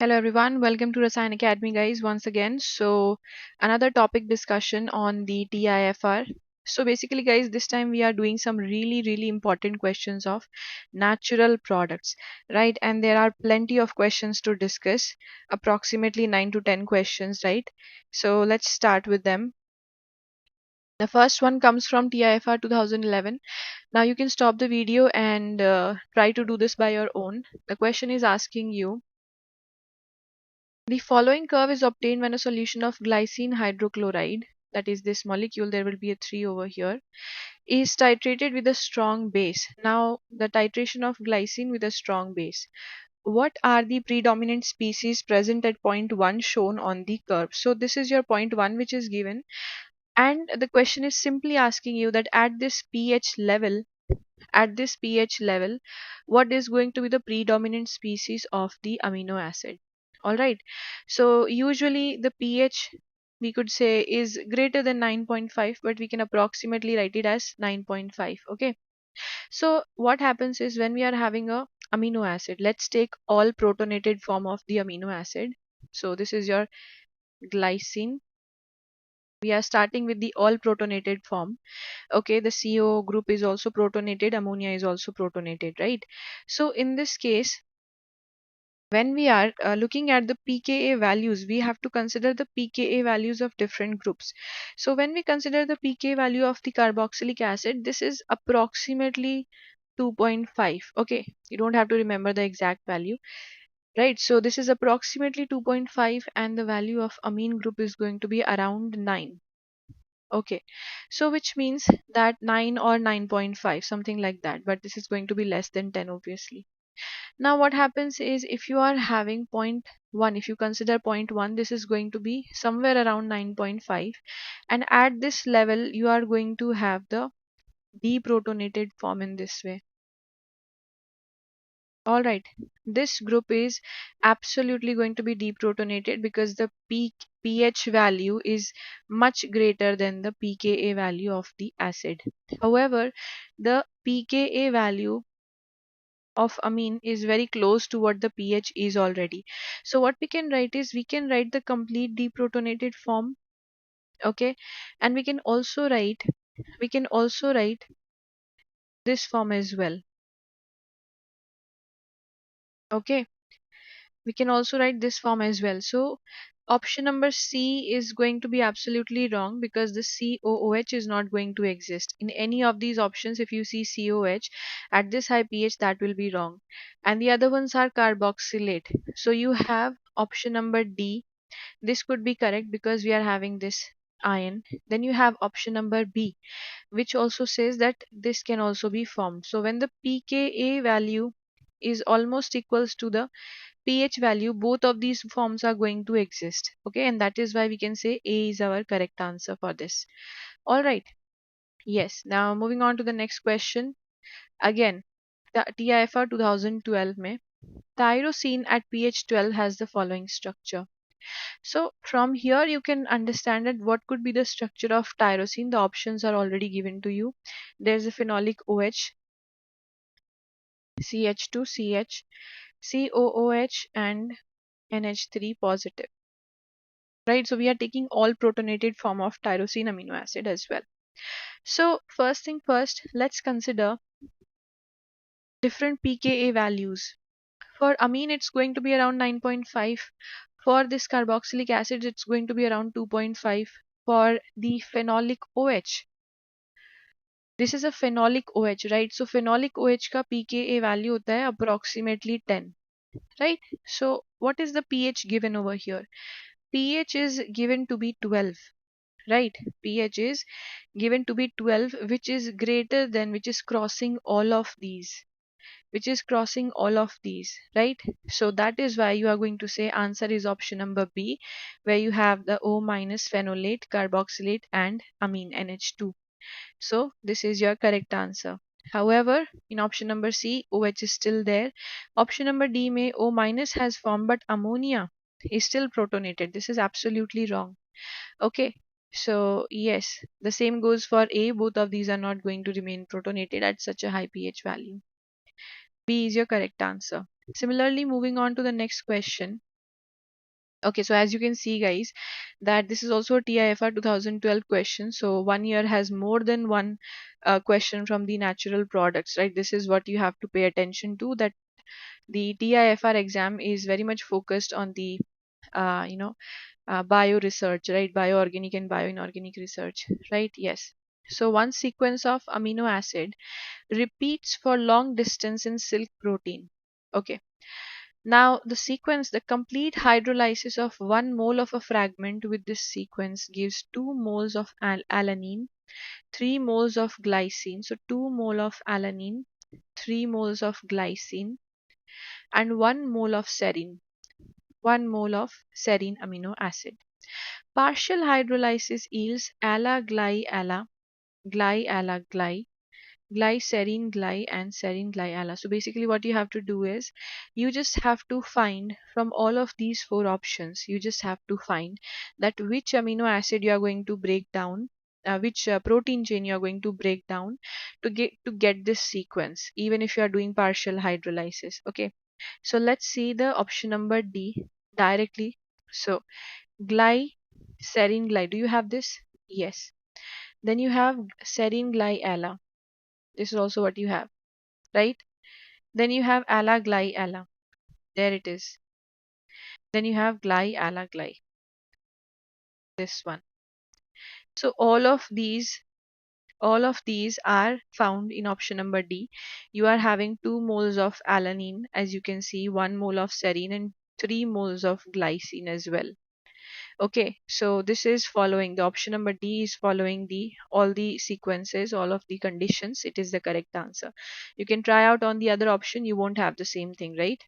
Hello everyone, welcome to UNACADEMY guys once again. So another topic discussion on the TIFR. So basically guys, this time we are doing some really important questions of natural products, right? And there are plenty of questions to discuss, approximately 9 to 10 questions, right? So let's start with them. The first one comes from TIFR 2011. Now you can stop the video and try to do this by your own. The question is asking you, the following curve is obtained when a solution of glycine hydrochloride, that is this molecule, there will be a 3 over here, is titrated with a strong base. Now, the titration of glycine with a strong base. What are the predominant species present at point 1 shown on the curve? So, this is your point 1 which is given, and the question is simply asking you that at this pH level, what is going to be the predominant species of the amino acid. All right, so usually the pH we could say is greater than 9.5, but we can approximately write it as 9.5. Okay, so what happens is when we are having a amino acid, let's take all protonated form of the amino acid. So this is your glycine. We are starting with the all protonated form. Okay, the CO group is also protonated, ammonia is also protonated, right? So in this case, when we are looking at the pKa values, we have to consider the pKa values of different groups. So when we consider the pK value of the carboxylic acid, this is approximately 2.5. Okay, you don't have to remember the exact value, right? So this is approximately 2.5, and the value of amine group is going to be around 9. Okay, so which means that 9 or 9.5, something like that, but this is going to be less than 10, obviously. Now, what happens is if you are having point 1, if you consider point 1, this is going to be somewhere around 9.5, and at this level, you are going to have the deprotonated form in this way. All right, this group is absolutely going to be deprotonated because the peak pH value is much greater than the pKa value of the acid. However, the pKa value of amine is very close to what the pH is already. So what we can write is we can write the complete deprotonated form, okay, and we can also write this form as well. Okay, we can also write this form as well. So option number C is going to be absolutely wrong because the COOH is not going to exist. In any of these options, if you see COH at this high pH, that will be wrong. And the other ones are carboxylate. So you have option number D. This could be correct because we are having this ion. Then you have option number B, which also says that this can also be formed. So when the pKa value is almost equals to the pH value, both of these forms are going to exist. Okay, and that is why we can say A is our correct answer for this. All right. Yes. Now moving on to the next question. Again, the TIFR 2012 में tyrosine at pH 12 has the following structure. So from here you can understand that what could be the structure of tyrosine. The options are already given to you. There's a phenolic OH, CH2, CH, COOH, and NH3 positive. Right, so we are taking all protonated form of tyrosine amino acid as well. So first thing first, let's consider different pKa values. For amine it's going to be around 9.5. For this carboxylic acid it's going to be around 2.5. For the phenolic OH, this is a phenolic OH, right? So phenolic OH का pKa value होता है approximately 10, right? So what is the pH given over here? pH is given to be 12, right? pH is given to be 12, which is greater than, which is crossing all of these, right? So that is why you are going to say answer is option number B, where you have the O minus phenolate, carboxylate, and amine NH2. So this is your correct answer. However, in option number C, OH is still there. Option number D may O minus has formed, but ammonia is still protonated. This is absolutely wrong. Okay, so yes, the same goes for A. Both of these are not going to remain protonated at such a high pH value. B is your correct answer. Similarly, moving on to the next question. Okay, so as you can see, guys, that this is also a TIFR 2012 question. So 1 year has more than one question from the natural products, right? This is what you have to pay attention to, that the TIFR exam is very much focused on the bio research, right? Bioorganic and bioinorganic research, right? Yes. So one sequence of amino acid repeats for long distance in silk protein. Okay. Now the sequence, the complete hydrolysis of 1 mole of a fragment with this sequence gives 2 moles of alanine, 3 moles of glycine. So 2 mole of alanine, 3 moles of glycine, and 1 mole of serine. 1 mole of serine amino acid. Partial hydrolysis yields ala gly ala, gly ala gly, glycerine gly, and serine gly ala. So basically what you have to do is you just have to find from all of these four options, you just have to find that which amino acid you are going to break down, which protein chain you are going to break down to get this sequence, even if you are doing partial hydrolysis. Okay, so let's see the option number D directly. So glycerine gly, do you have this? Yes. Then you have serine gly ala. This is also what you have, right? Then you have ala gly ala. There it is. Then you have gly ala gly. This one. So all of these are found in option number D. You are having 2 moles of alanine, as you can see, 1 mole of serine, and 3 moles of glycine as well. Okay, so this is following the option number D is following the all the sequences, all of the conditions. It is the correct answer. You can try out on the other option, you won't have the same thing, right?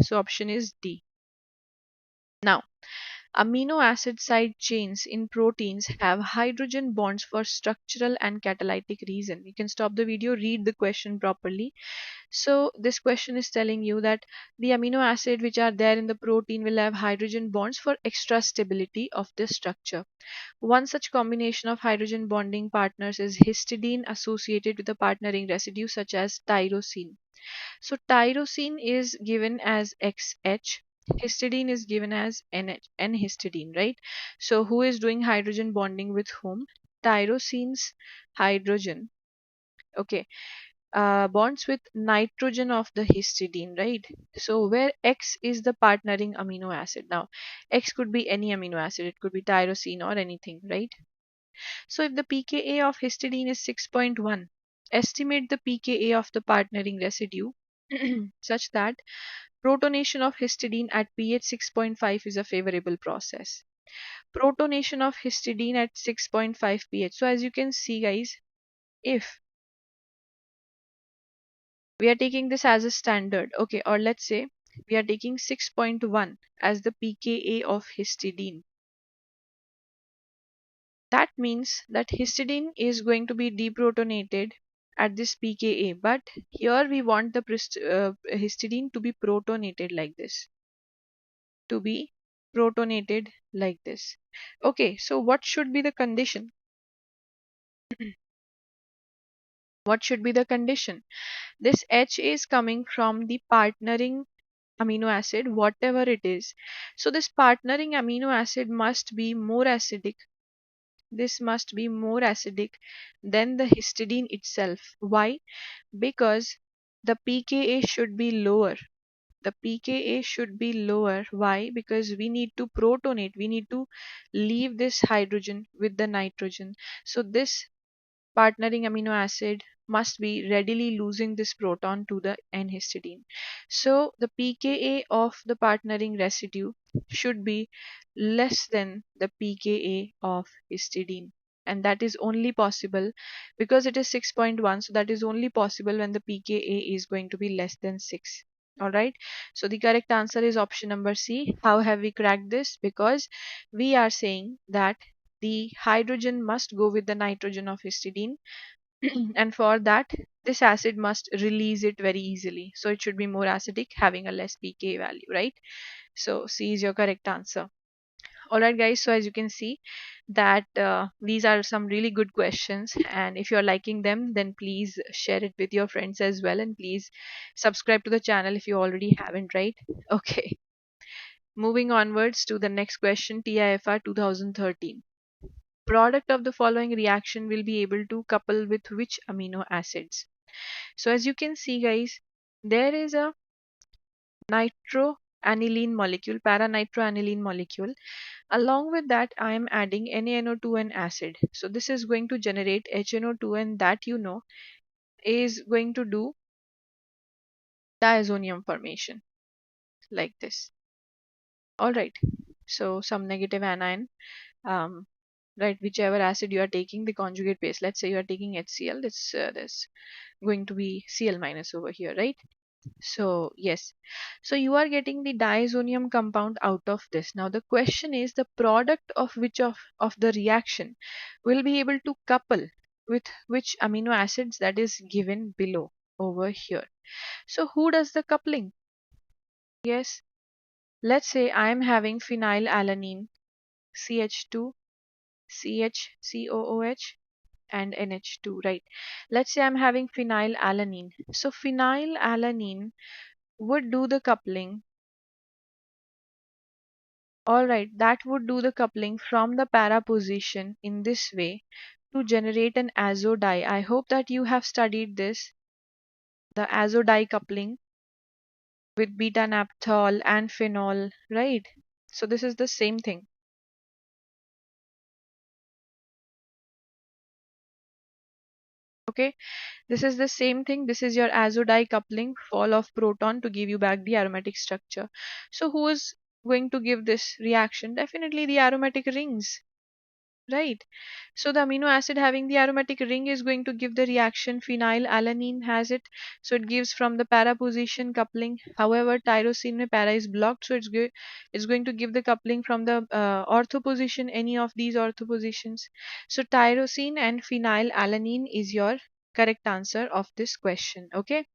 So option is D. Now, amino acid side chains in proteins have hydrogen bonds for structural and catalytic reason. You can stop the video, read the question properly. So this question is telling you that the amino acid which are there in the protein will have hydrogen bonds for extra stability of the structure. One such combination of hydrogen bonding partners is histidine associated with a partnering residue such as tyrosine. So tyrosine is given as XH, histidine is given as NH, N-histidine, right? So who is doing hydrogen bonding with whom? Tyrosine's hydrogen, okay, bonds with nitrogen of the histidine, right? So where X is the partnering amino acid. Now, X could be any amino acid, it could be tyrosine or anything, right? So if the pKa of histidine is 6.1, estimate the pKa of the partnering residue such that protonation of histidine at pH 6.5 is a favorable process. Protonation of histidine at 6.5 pH. So as you can see, guys, if we are taking this as a standard, okay, or let's say we are taking 6.1 as the pKa of histidine. That means that histidine is going to be deprotonated at this pKa, but here we want the histidine to be protonated like this, to be protonated like this. Okay, so what should be the condition? What should be the condition? This H is coming from the partnering amino acid, whatever it is. So this partnering amino acid must be more acidic. This must be more acidic than the histidine itself. Why? Because the pKa should be lower. The pKa should be lower. Why? Because we need to protonate. We need to leave this hydrogen with the nitrogen. So this partnering amino acid must be readily losing this proton to the N-histidine. So the pKa of the partnering residue should be less than the pKa of histidine. And that is only possible because it is 6.1. So that is only possible when the pKa is going to be less than 6. Alright. So the correct answer is option number C. How have we cracked this? Because we are saying that the hydrogen must go with the nitrogen of histidine and for that this acid must release it very easily, so it should be more acidic, having a less pK value, right? So C is your correct answer. Alright guys, so as you can see that these are some really good questions, and if you're liking them then please share it with your friends as well, and please subscribe to the channel if you already haven't, right? Okay, Moving onwards to the next question, TIFR 2013. Product of the following reaction will be able to couple with which amino acids? So as you can see guys, there is a nitroaniline molecule, para-nitroaniline molecule. Along with that, I am adding NaNO2 acid. So this is going to generate HNO2, and that is going to do diazonium formation like this. All right. So some negative anion, um, right? Whichever acid you are taking, the conjugate base. Let's say you are taking HCl. It's this going to be Cl minus over here, right? So yes, so you are getting the diazonium compound out of this. Now the question is the product of which of the reaction will be able to couple with which amino acids, that is given below over here. So who does the coupling? Yes, let's say I am having phenylalanine CH2 CHCOOH and NH2, right? Let's say I'm having phenylalanine. So phenylalanine would do the coupling. All right, that would do the coupling from the para position in this way to generate an azo dye. I hope that you have studied this, the azo dye coupling with beta naphthol and phenol, right? So this is the same thing. Okay, this is the same thing. This is your azo dye coupling, fall of proton to give you back the aromatic structure. So who is going to give this reaction? Definitely the aromatic rings. Right. So the amino acid having the aromatic ring is going to give the reaction. Phenylalanine has it. So it gives from the para position coupling. However, tyrosine mein para is blocked. So it's going to give the coupling from the ortho position, any of these ortho positions. So tyrosine and phenylalanine is your correct answer of this question. Okay.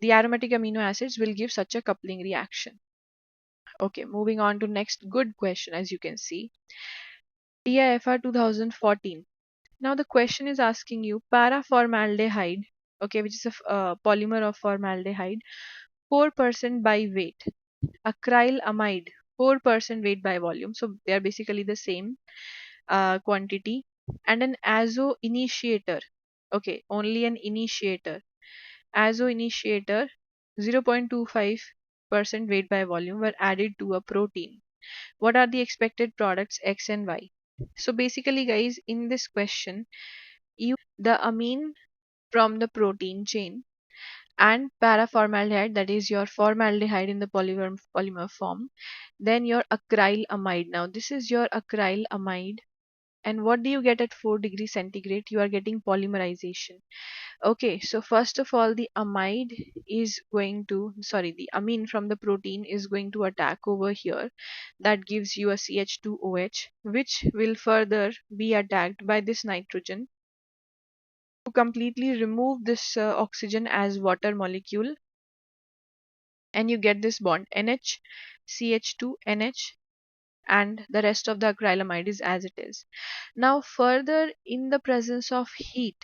The aromatic amino acids will give such a coupling reaction. Okay. Moving on to next good question, as you can see. TIFR 2014. Now the question is asking you paraformaldehyde, okay, which is a polymer of formaldehyde, 4% by weight, acrylamide, 4% weight by volume. So they are basically the same quantity, and an azo initiator. Okay, only an initiator. Azo initiator, 0.25% weight by volume were added to a protein. What are the expected products X and Y? So basically, guys, in this question, the amine from the protein chain and paraformaldehyde, that is your formaldehyde in the polymer form, then your acrylamide. Now this is your acrylamide, and what do you get at 4 degrees centigrade? You are getting polymerization. Okay, so first of all, the amide is going to, sorry, the amine from the protein is going to attack over here. That gives you a CH2OH, which will further be attacked by this nitrogen to completely remove this oxygen as water molecule, and you get this bond NH, CH2, NH, and the rest of the acrylamide is as it is. Now further, in the presence of heat,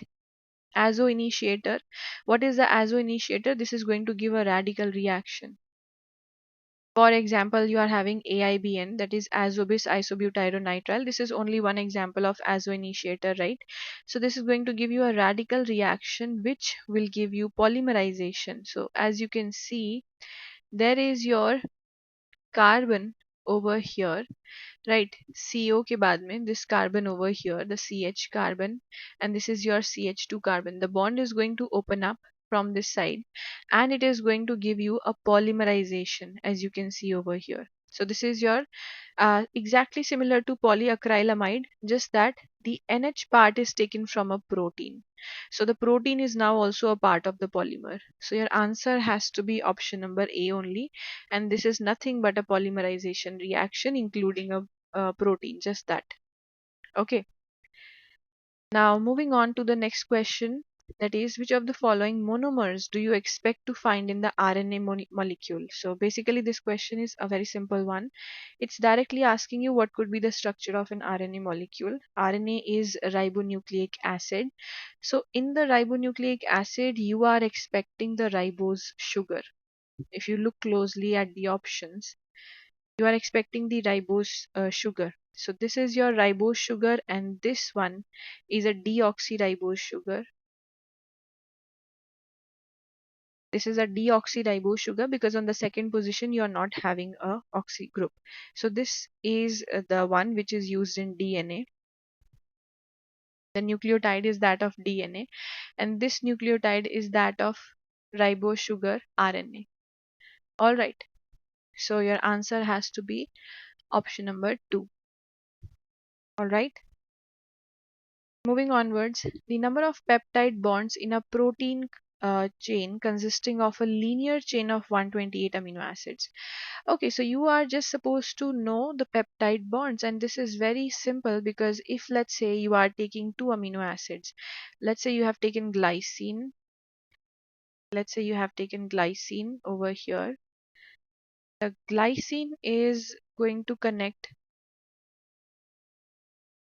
azo initiator, what is the azo initiator? This is going to give a radical reaction. For example, you are having AIBN, that is azobis isobutyronitrile. This is only one example of azo initiator, right? So this is going to give you a radical reaction which will give you polymerization. So as you can see, there is your carbon over here, right? CO के बाद में this carbon over here, the CH carbon, and this is your CH2 carbon. The bond is going to open up from this side, and it is going to give you a polymerization, as you can see over here. So this is your exactly similar to polyacrylamide, just that the NH part is taken from a protein. So the protein is now also a part of the polymer. So your answer has to be option number A only, and this is nothing but a polymerization reaction, including a protein, just that. Okay. Now moving on to the next question, that is, which of the following monomers do you expect to find in the RNA molecule? So basically this question is a very simple one. It's directly asking you what could be the structure of an RNA molecule. RNA is ribonucleic acid. So in the ribonucleic acid, you are expecting the ribose sugar. If you look closely at the options, You are expecting the ribose sugar. So this is your ribose sugar, and this one is a deoxyribose sugar. This is a deoxyribose sugar because on the second position you are not having a oxy group. So this is the one which is used in DNA. The nucleotide is that of DNA, and this nucleotide is that of ribose sugar RNA. All right. So your answer has to be option number 2. All right. Moving onwards, the number of peptide bonds in a protein chain consisting of a linear chain of 128 amino acids. Okay, so you are just supposed to know the peptide bonds, and this is very simple because if let's say you are taking two amino acids, let's say you have taken glycine, let's say you have taken glycine over here. The glycine is going to connect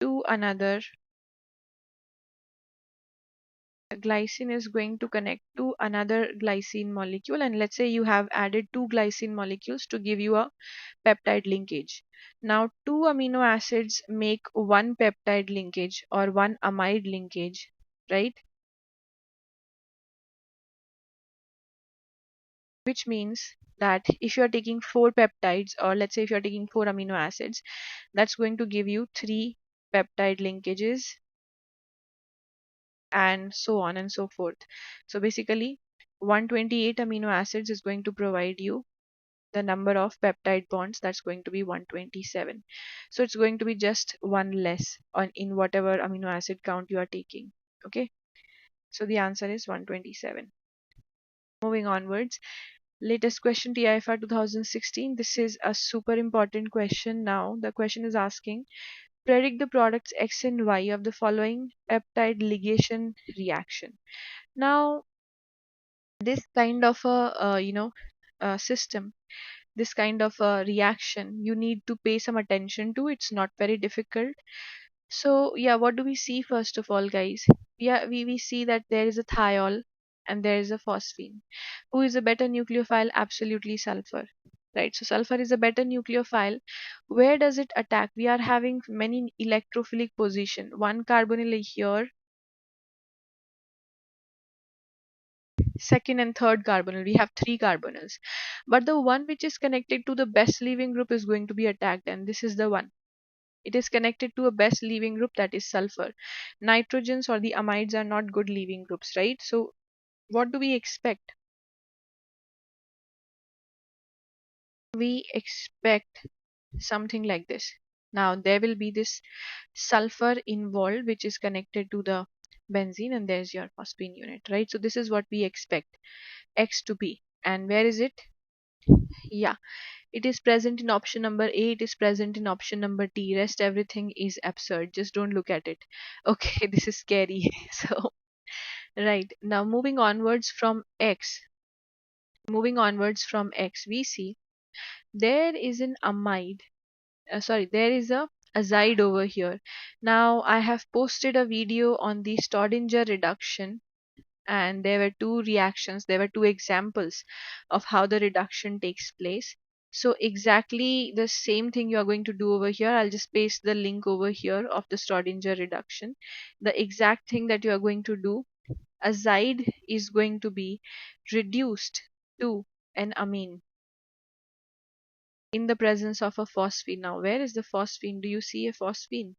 to another glycine is going to connect to another glycine molecule, and let's say you have added two glycine molecules to give you a peptide linkage. Now two amino acids make one peptide linkage or one amide linkage, right? Which means that if you are taking four peptides, or let's say if you are taking four amino acids, that's going to give you three peptide linkages, and so on and so forth. So basically 128 amino acids is going to provide you the number of peptide bonds, that's going to be 127. So it's going to be just one less on in whatever amino acid count you are taking. Okay, so the answer is 127. Moving onwards, latest question, TIFR 2016. This is a super important question. Now the question is asking, predict the products X and Y of the following peptide ligation reaction. Now this kind of a system, this kind of a reaction, you need to pay some attention to. It's not very difficult. So yeah, what do we see first of all, guys? Yeah, we see that there is a thiol and there is a phosphine. Who is a better nucleophile? Absolutely sulfur. Right, so sulfur is a better nucleophile. Where does it attack? We are having many electrophilic position. One carbonyl here, second and third carbonyl. We have three carbonyls. But the one which is connected to the best leaving group is going to be attacked, and this is the one. It is connected to a best leaving group, that is sulfur. Nitrogens or the amides are not good leaving groups, right? So what do we expect? We expect something like this. Now there will be this sulfur involved which is connected to the benzene, and there's your phosphine unit, right? So this is what we expect X to be. And where is it? Yeah, it is present in option number A, it is present in option number D. Rest everything is absurd. Just don't look at it. Okay, this is scary. So, right. Now moving onwards from X, we see there is an amide. There is a azide over here. Now, I have posted a video on the Staudinger reduction, and there were two reactions, there were two examples of how the reduction takes place. So exactly the same thing you are going to do over here. I'll just paste the link over here of the Staudinger reduction. The exact thing that you are going to do, azide is going to be reduced to an amine in the presence of a phosphine. Now where is the phosphine? Do you see a phosphine?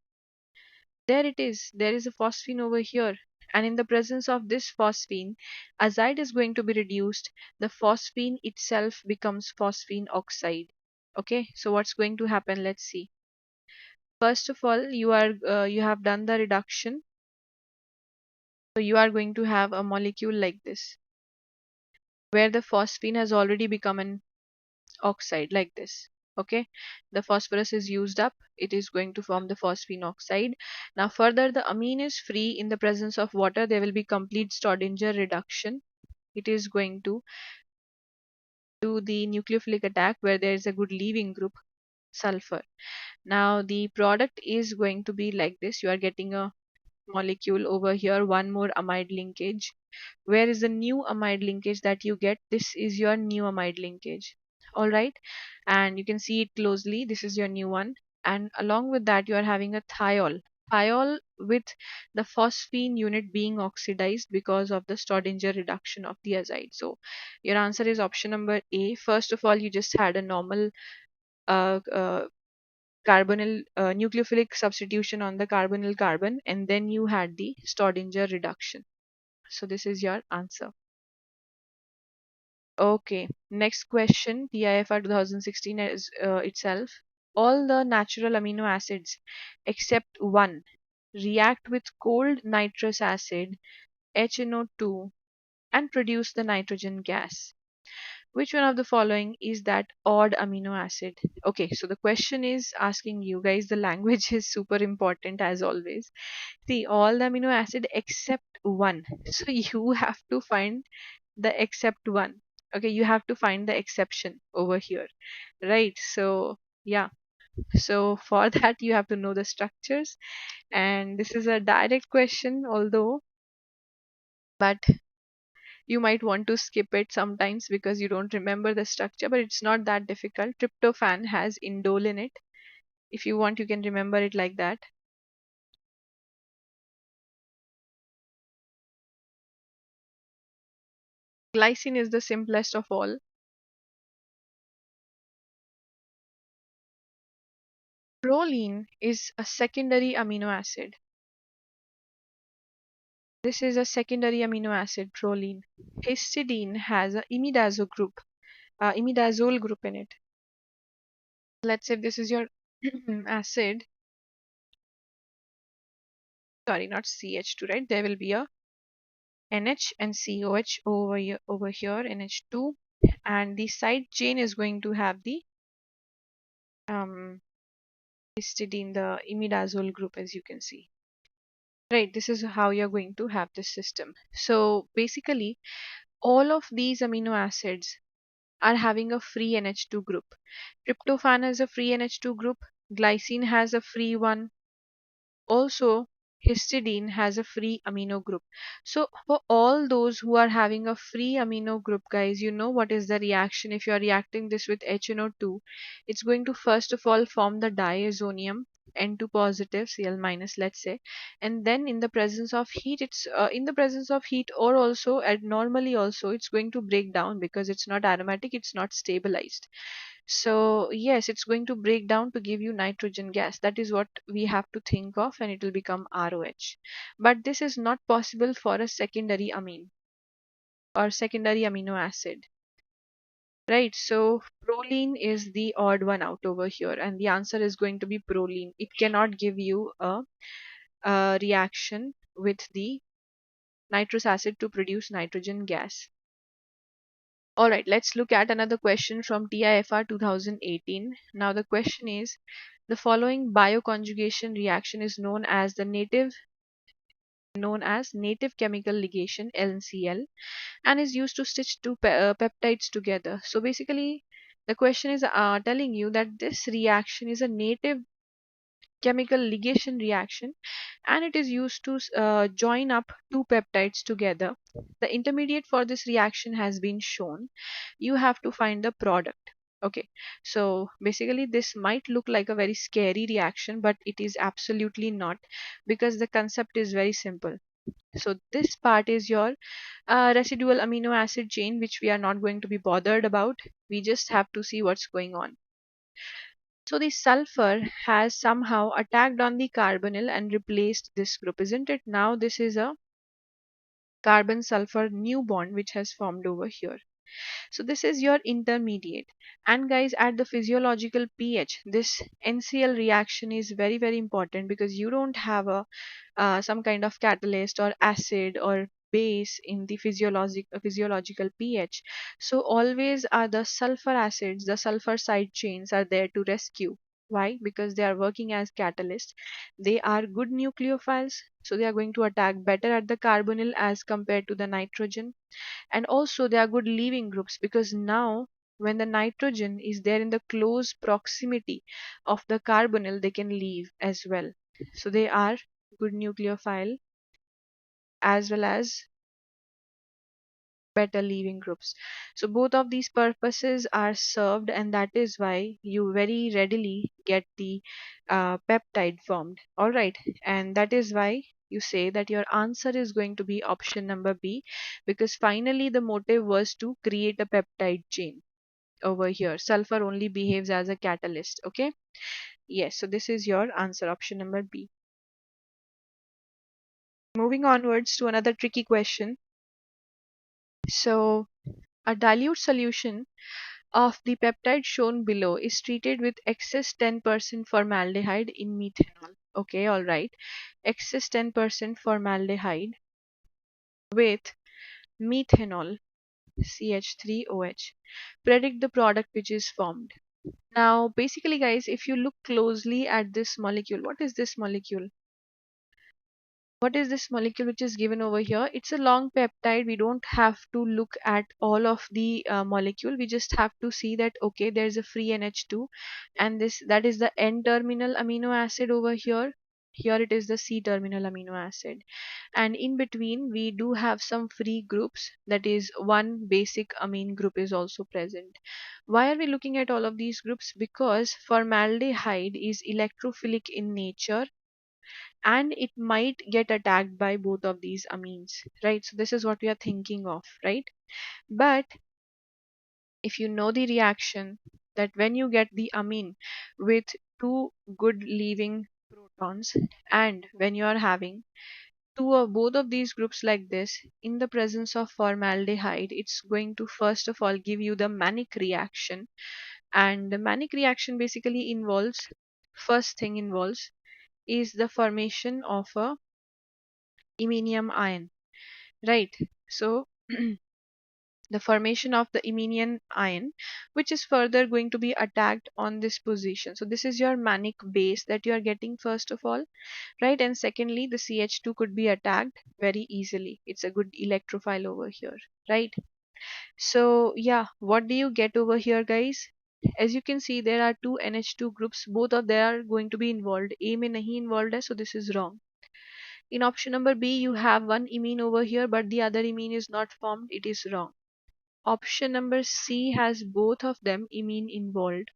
There it is. There is a phosphine over here. And in the presence of this phosphine, azide is going to be reduced. The phosphine itself becomes phosphine oxide. Okay, so what's going to happen? Let's see. First of all, you have done the reduction. So you are going to have a molecule like this, where the phosphine has already become an oxide like this. Okay, the phosphorus is used up, it is going to form the phosphine oxide. Now further, the amine is free. In the presence of water, there will be complete Staudinger reduction. It is going to do the nucleophilic attack where there is a good leaving group, sulfur. Now the product is going to be like this. You are getting a molecule over here, one more amide linkage. Where is the new amide linkage that you get? This is your new amide linkage. All right, and you can see it closely. This is your new one, and along with that you are having a thiol with the phosphine unit being oxidized because of the Staudinger reduction of the azide. So your answer is option number A. First of all, you just had a normal uh, uh, carbonyl nucleophilic substitution on the carbonyl carbon, and then you had the Staudinger reduction. So this is your answer. Okay, next question. TIFR 2016 is itself. All the natural amino acids except one react with cold nitrous acid HNO2 and produce the nitrogen gas. Which one of the following is that odd amino acid? Okay, so the question is asking you guys, the language is super important as always. See, all the amino acid except one. So you have to find the except one. Okay, you have to find the exception over here, right? So, yeah. So for that, you have to know the structures. And this is a direct question, although, but you might want to skip it sometimes because you don't remember the structure, but it's not that difficult. Tryptophan has indole in it. If you want, you can remember it like that. Glycine is the simplest of all. Proline is a secondary amino acid. This is a secondary amino acid, proline. Histidine has a imidazole group in it. Let's say this is your acid, sorry, not CH2, right? There will be a NH and COH over here, NH2, and the side chain is going to have the um, histidine, the imidazole group, as you can see. Right, this is how you're going to have this system. So basically, all of these amino acids are having a free NH2 group. Tryptophan has a free NH2 group, glycine has a free one, also histidine has a free amino group. So for all those who are having a free amino group, guys, you know what is the reaction. If you are reacting this with HNO2, it's going to first of all form the diazonium N2 positive Cl minus, let's say, and then in the presence of heat, it's in the presence of heat, or also normally also it's going to break down because it's not aromatic, it's not stabilized. So yes, it's going to break down to give you nitrogen gas. That is what we have to think of, and it will become ROH. But this is not possible for a secondary amine or secondary amino acid. Right, so proline is the odd one out over here, and the answer is going to be proline. It cannot give you a reaction with the nitrous acid to produce nitrogen gas. All right, let's look at another question from TIFR 2018. Now the question is, the following bioconjugation reaction is known as native chemical ligation (NCL) and is used to stitch two peptides together. So basically, the question is telling you that this reaction is a native chemical ligation reaction, and it is used to join up two peptides together. The intermediate for this reaction has been shown. You have to find the product. Okay, so basically this might look like a very scary reaction, but it is absolutely not, because the concept is very simple. So this part is your residual amino acid chain, which we are not going to be bothered about. We just have to see what's going on. So the sulfur has somehow attacked on the carbonyl and replaced this group, isn't it? Now this is a carbon sulfur new bond which has formed over here. So this is your intermediate. And guys, at the physiological pH, this NCl reaction is very, very important, because you don't have a some kind of catalyst or acid or base in the physiological pH. So always are the sulfur acids, the sulfur side chains are there to rescue. Why? Because they are working as catalysts. They are good nucleophiles, so they are going to attack better at the carbonyl as compared to the nitrogen. And also they are good leaving groups, because now when the nitrogen is there in the close proximity of the carbonyl, they can leave as well. So they are good nucleophile as well as better leaving groups. So both of these purposes are served, and that is why you very readily get the peptide formed. All right, and that is why you say that your answer is going to be option number B, because finally the motive was to create a peptide chain. Over here sulfur only behaves as a catalyst. Okay, yes, so this is your answer, option number B. Moving onwards to another tricky question. So a dilute solution of the peptide shown below is treated with excess 10% formaldehyde in methanol. Okay, all right. Excess 10% formaldehyde with methanol, CH3OH. Predict the product which is formed. Now, basically, guys, if you look closely at this molecule, what is this molecule? What is this molecule which is given over here? It's a long peptide. We don't have to look at all of the molecule. We just have to see that okay, there's a free NH2, and this that is the N terminal amino acid over here. Here it is the C terminal amino acid, and in between we do have some free groups, that is one basic amine group is also present. Why are we looking at all of these groups? Because formaldehyde is electrophilic in nature, and it might get attacked by both of these amines, right? So this is what we are thinking of, right? But if you know the reaction, that when you get the amine with two good leaving protons, and when you are having two or both of these groups like this in the presence of formaldehyde, it's going to first of all give you the Mannich reaction. And the Mannich reaction basically involves, first thing involves is the formation of a iminium ion, right? So the formation of the iminium ion, which is further going to be attacked on this position. So this is your Mannich base that you are getting first of all, right? And secondly, the CH2 could be attacked very easily. It's a good electrophile over here, right? So yeah, what do you get over here, guys? As you can see, there are two NH2 groups. Both of them are going to be involved. A में नहीं involved है, so this is wrong. In option number B, you have one imine over here, but the other imine is not formed. It is wrong. Option number C has both of them imine involved.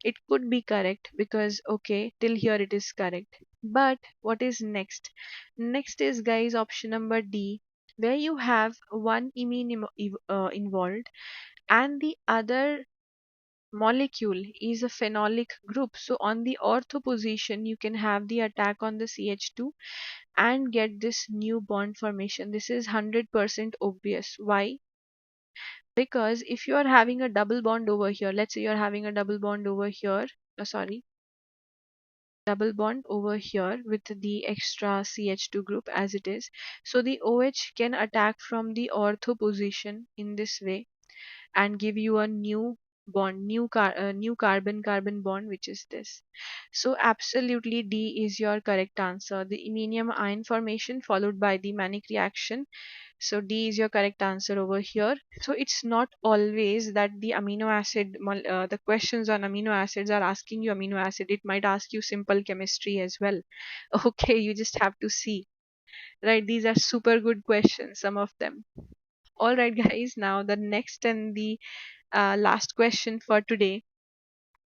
It could be correct because, okay, till here it is correct. But what is next? Next is, guys, option number D, where you have one imine involved and the other molecule is a phenolic group. So on the ortho position, you can have the attack on the CH2 and get this new bond formation. This is 100% obvious. Why? Because if you are having a double bond over here, let's say you're having a double bond over here, sorry, double bond over here with the extra CH2 group as it is. So the OH can attack from the ortho position in this way and give you a new bond, new carbon-carbon bond, which is this. So absolutely D is your correct answer. The iminium ion formation followed by the Mannich reaction. So D is your correct answer over here. So it's not always that the amino acid, the questions on amino acids are asking you amino acid. It might ask you simple chemistry as well. Okay, you just have to see. Right, these are super good questions, some of them. All right, guys. Now the next and the last question for today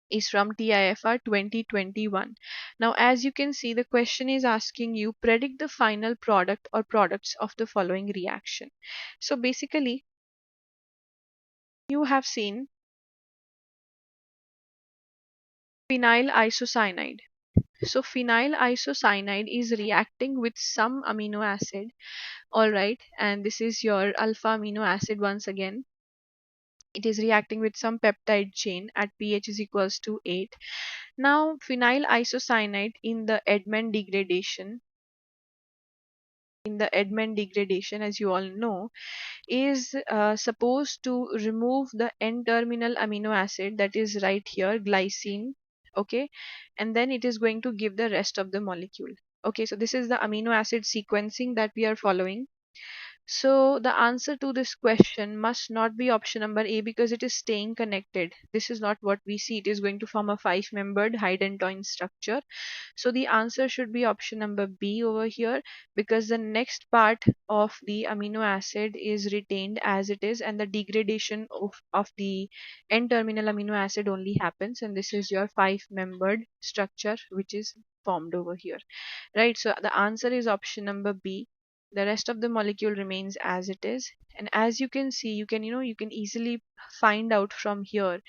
is from TIFR 2021. Now, as you can see, the question is asking you predict the final product or products of the following reaction. So basically, you have seen phenyl isocyanide. So phenyl isocyanide is reacting with some amino acid. All right, and this is your alpha amino acid once again. It is reacting with some peptide chain at pH is equals to 8. Now, phenyl isocyanide in the Edman degradation, as you all know, is supposed to remove the N-terminal amino acid that is right here, glycine, okay, and then it is going to give the rest of the molecule. Okay, so this is the amino acid sequencing that we are following. So the answer to this question must not be option number A because it is staying connected. This is not what we see. It is going to form a five-membered Hydantoin structure. So the answer should be option number B over here, because the next part of the amino acid is retained as it is, and the degradation of the N-terminal amino acid only happens, and this is your five-membered structure which is formed over here. Right, so the answer is option number B. The rest of the molecule remains as it is. And as you can see, you can easily find out from here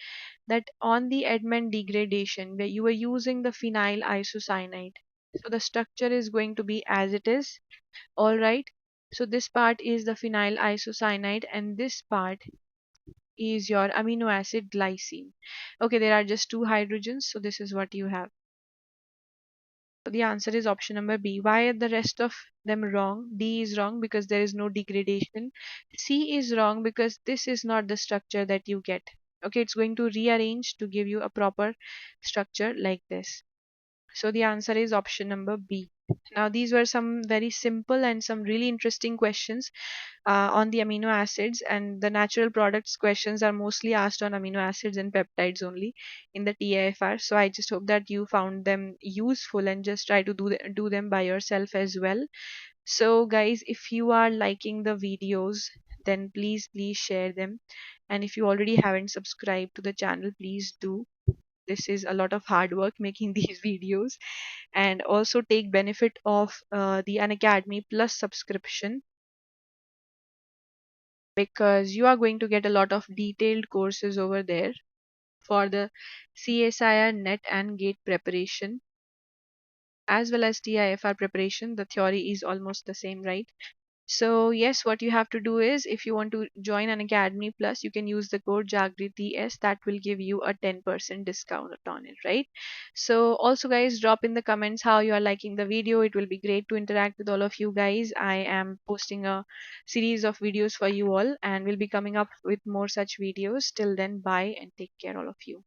that on the Edman degradation, where you are using the phenyl isocyanide, so the structure is going to be as it is. All right. So this part is the phenyl isocyanide, and this part is your amino acid glycine. Okay, there are just two hydrogens, so this is what you have. So the answer is option number B. Why are the rest of them wrong? D is wrong because there is no degradation. C is wrong because this is not the structure that you get. Okay, it's going to rearrange to give you a proper structure like this. So the answer is option number B. Now, these were some very simple and some really interesting questions on the amino acids, and the natural products questions are mostly asked on amino acids and peptides only in the TIFR. So I just hope that you found them useful and just try to do them by yourself as well. So guys, if you are liking the videos, then please share them, and if you already haven't subscribed to the channel, please do. This is a lot of hard work making these videos, and also take benefit of the Unacademy Plus subscription, because you are going to get a lot of detailed courses over there for the CSIR NET and GATE preparation as well as TIFR preparation. The theory is almost the same, right? So yes, what you have to do is, if you want to join an Academy Plus, you can use the code JAGRITS. That will give you a 10% discount on it, right? So also guys, drop in the comments how you are liking the video. It will be great to interact with all of you guys. I am posting a series of videos for you all, and will be coming up with more such videos. Till then, bye and take care all of you.